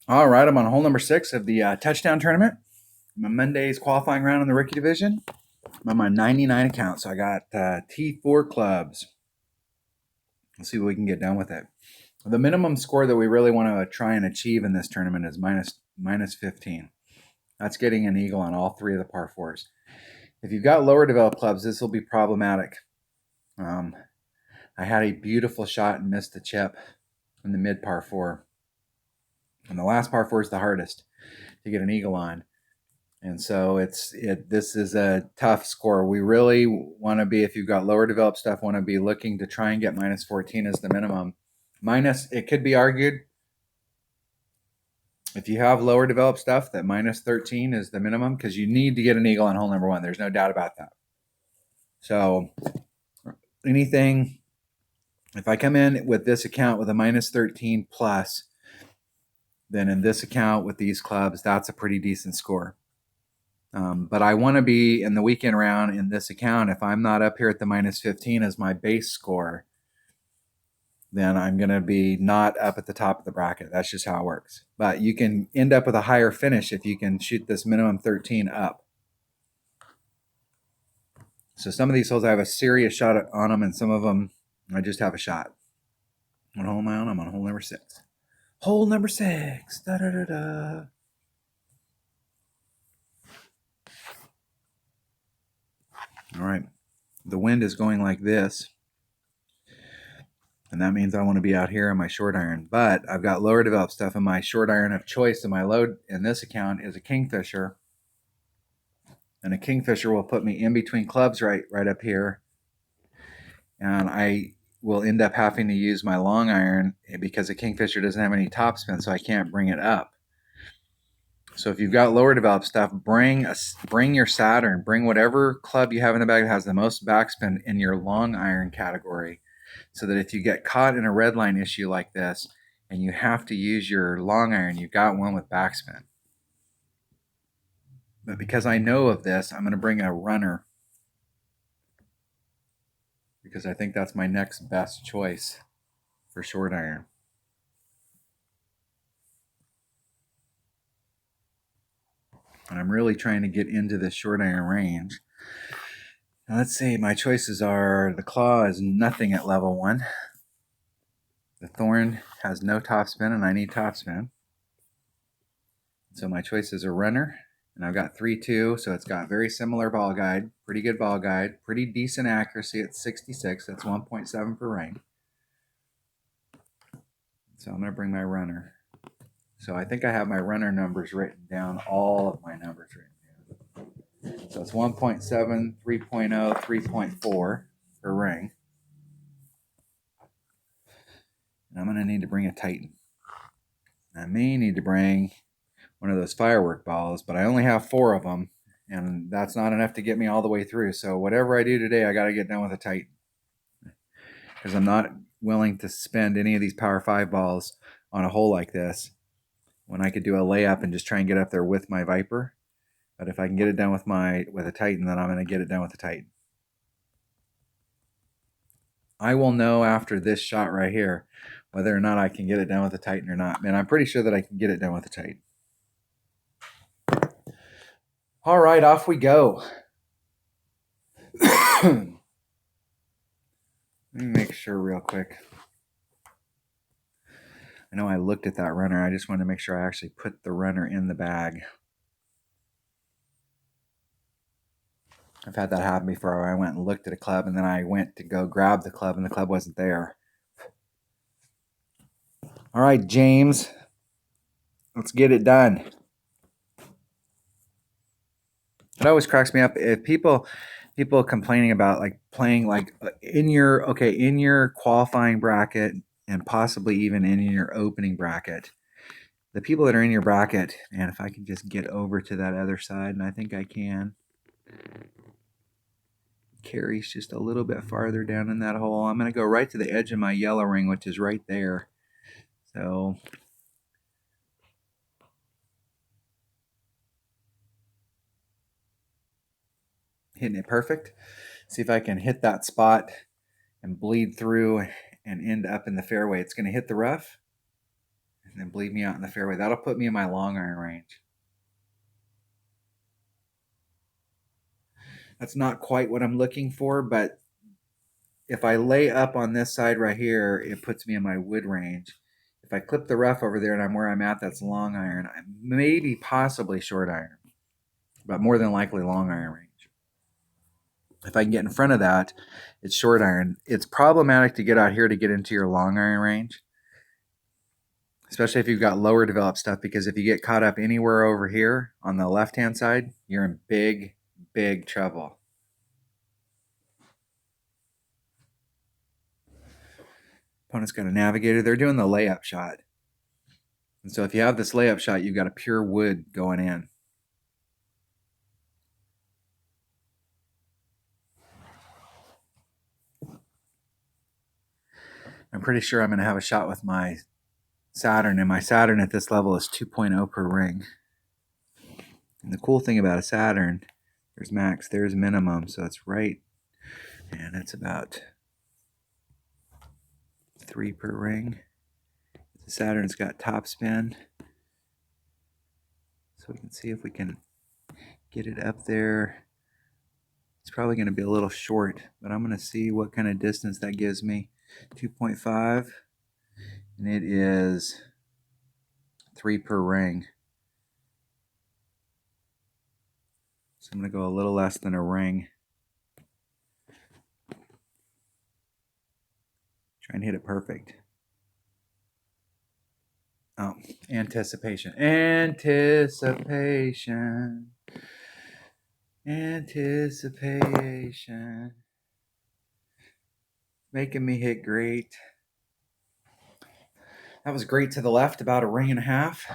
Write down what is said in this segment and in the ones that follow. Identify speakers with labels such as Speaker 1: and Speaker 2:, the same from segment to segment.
Speaker 1: All right, I'm on hole number 6 of the touchdown tournament. My Monday's qualifying round in the rookie division. I'm on my 99 account, so I got T4 clubs. Let's see what we can get done with it. The minimum score that we really want to try and achieve in this tournament is minus 15. That's getting an eagle on all 3 of the par 4s. If you've got lower developed clubs, this will be problematic. I had a beautiful shot and missed the chip in the mid par 4. And the last par 4 is the hardest to get an eagle on. And so this is a tough score. We really want to be, if you've got lower developed stuff, want to be looking to try and get minus 14 as the minimum. It could be argued, if you have lower developed stuff, that minus 13 is the minimum, because you need to get an eagle on hole number 1. There's no doubt about that. So anything, if I come in with this account with a minus 13 plus, then in this account with these clubs, that's a pretty decent score. But I want to be in the weekend round in this account. If I'm not up here at the minus 15 as my base score, then I'm going to be not up at the top of the bracket. That's just how it works. But you can end up with a higher finish if you can shoot this minimum 13 up. So some of these holes I have a serious shot on them, and some of them I just have a shot. What hole am I on? I'm on hole number 6. Hole number 6. Da da da da. All right. The wind is going like this, and that means I want to be out here in my short iron. But I've got lower developed stuff in my short iron of choice, and my load in this account is a Kingfisher. And a Kingfisher will put me in between clubs right up here. And I will end up having to use my long iron because a Kingfisher doesn't have any topspin, so I can't bring it up. So if you've got lower developed stuff, bring your Saturn, bring whatever club you have in the bag that has the most backspin in your long iron category, so that if you get caught in a red line issue like this and you have to use your long iron, you've got one with backspin. But because I know of this, I'm going to bring a runner, because I think that's my next best choice for short iron. And I'm really trying to get into this short iron range. Now let's see, my choices are, the claw is nothing at level 1. The thorn has no topspin, and I need topspin. So my choice is a runner, and I've got 3-2, so it's got very similar ball guide, pretty good ball guide, pretty decent accuracy at 66. That's 1.7 per ring. So I'm going to bring my runner. So I think I have my runner numbers written down, all of my numbers written down. So it's 1.7, 3.0, 3.4 per ring. And I'm going to need to bring a Titan. I may need to bring one of those firework balls, but I only have 4 of them, and that's not enough to get me all the way through. So whatever I do today, I got to get done with a Titan, because I'm not willing to spend any of these Power 5 balls on a hole like this when I could do a layup and just try and get up there with my Viper. But if I can get it done with a Titan, then I'm going to get it done with a Titan. I will know after this shot right here whether or not I can get it done with a Titan or not. Man, I'm pretty sure that I can get it done with a Titan. All right, off we go. Let me make sure real quick. I know I looked at that runner. I just wanted to make sure I actually put the runner in the bag. I've had that happen before, where I went and looked at a club, and then I went to go grab the club, and the club wasn't there. All right, James, let's get it done. It always cracks me up if people complaining about like playing like in your qualifying bracket, and possibly even in your opening bracket. The people that are in your bracket, and if I can just get over to that other side, and I think I can. Carries just a little bit farther down in that hole. I'm going to go right to the edge of my yellow ring, which is right there. So hitting it perfect. See if I can hit that spot and bleed through and end up in the fairway. It's going to hit the rough. and then bleed me out in the fairway. That'll put me in my long iron range. That's not quite what I'm looking for, but if I lay up on this side right here, it puts me in my wood range. If I clip the rough over there and I'm where I'm at, that's long iron. Maybe possibly short iron, but more than likely long iron range. If I can get in front of that, it's short iron. It's problematic to get out here to get into your long iron range, especially if you've got lower developed stuff, because if you get caught up anywhere over here on the left-hand side, you're in big, big trouble. Opponent's got a navigator. They're doing the layup shot. And so if you have this layup shot, you've got a pure wood going in. I'm pretty sure I'm going to have a shot with my Saturn, and my Saturn at this level is 2.0 per ring. And the cool thing about a Saturn, there's max, there's minimum, so it's right, and it's about 3 per ring. The Saturn's got top spin, so we can see if we can get it up there. It's probably going to be a little short, but I'm going to see what kind of distance that gives me. 2.5, and it is 3 per ring. So I'm going to go a little less than a ring. Try and hit it perfect. Oh, anticipation. Anticipation. Anticipation. Making me hit great. That was great to the left, about a ring and a half.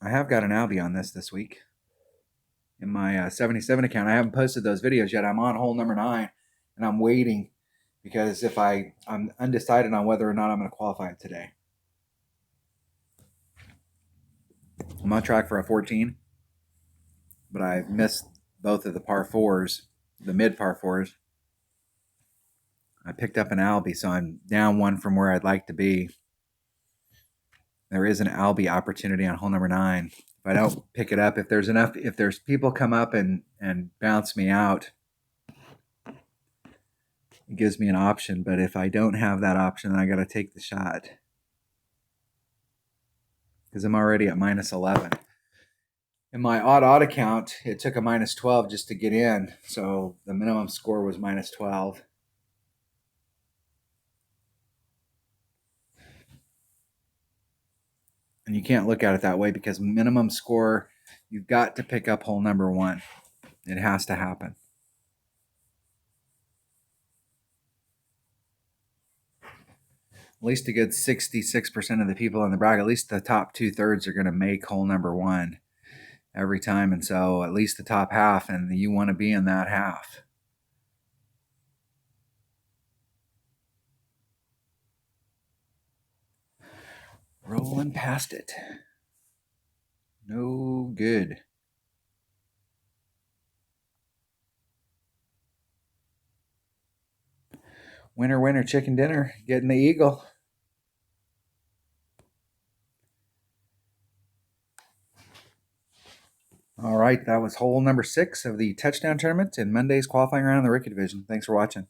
Speaker 1: I have got an Albie on this week. In my 77 account, I haven't posted those videos yet. I'm on hole number 9, and I'm waiting because I'm undecided on whether or not I'm going to qualify today. I'm on track for a 14, but I've missed both of the par 4s, the mid par 4s. I picked up an Albie, so I'm down 1 from where I'd like to be. There is an Albie opportunity on hole number 9. If I don't pick it up, if there's people come up and bounce me out, it gives me an option. But if I don't have that option, then I got to take the shot because I'm already at minus 11. In my odd account, it took a minus 12 just to get in, so the minimum score was minus 12. And you can't look at it that way because minimum score, you've got to pick up hole number 1. It has to happen. At least a good 66% of the people in the bracket, at least the top 2/3 are going to make hole number 1 every time. And so at least the top half, and you want to be in that half. Rolling past it. No good. Winner, winner, chicken dinner. Getting the eagle. All right, that was hole number 6 of the touchdown tournament in Monday's qualifying round in the rookie division. Thanks for watching.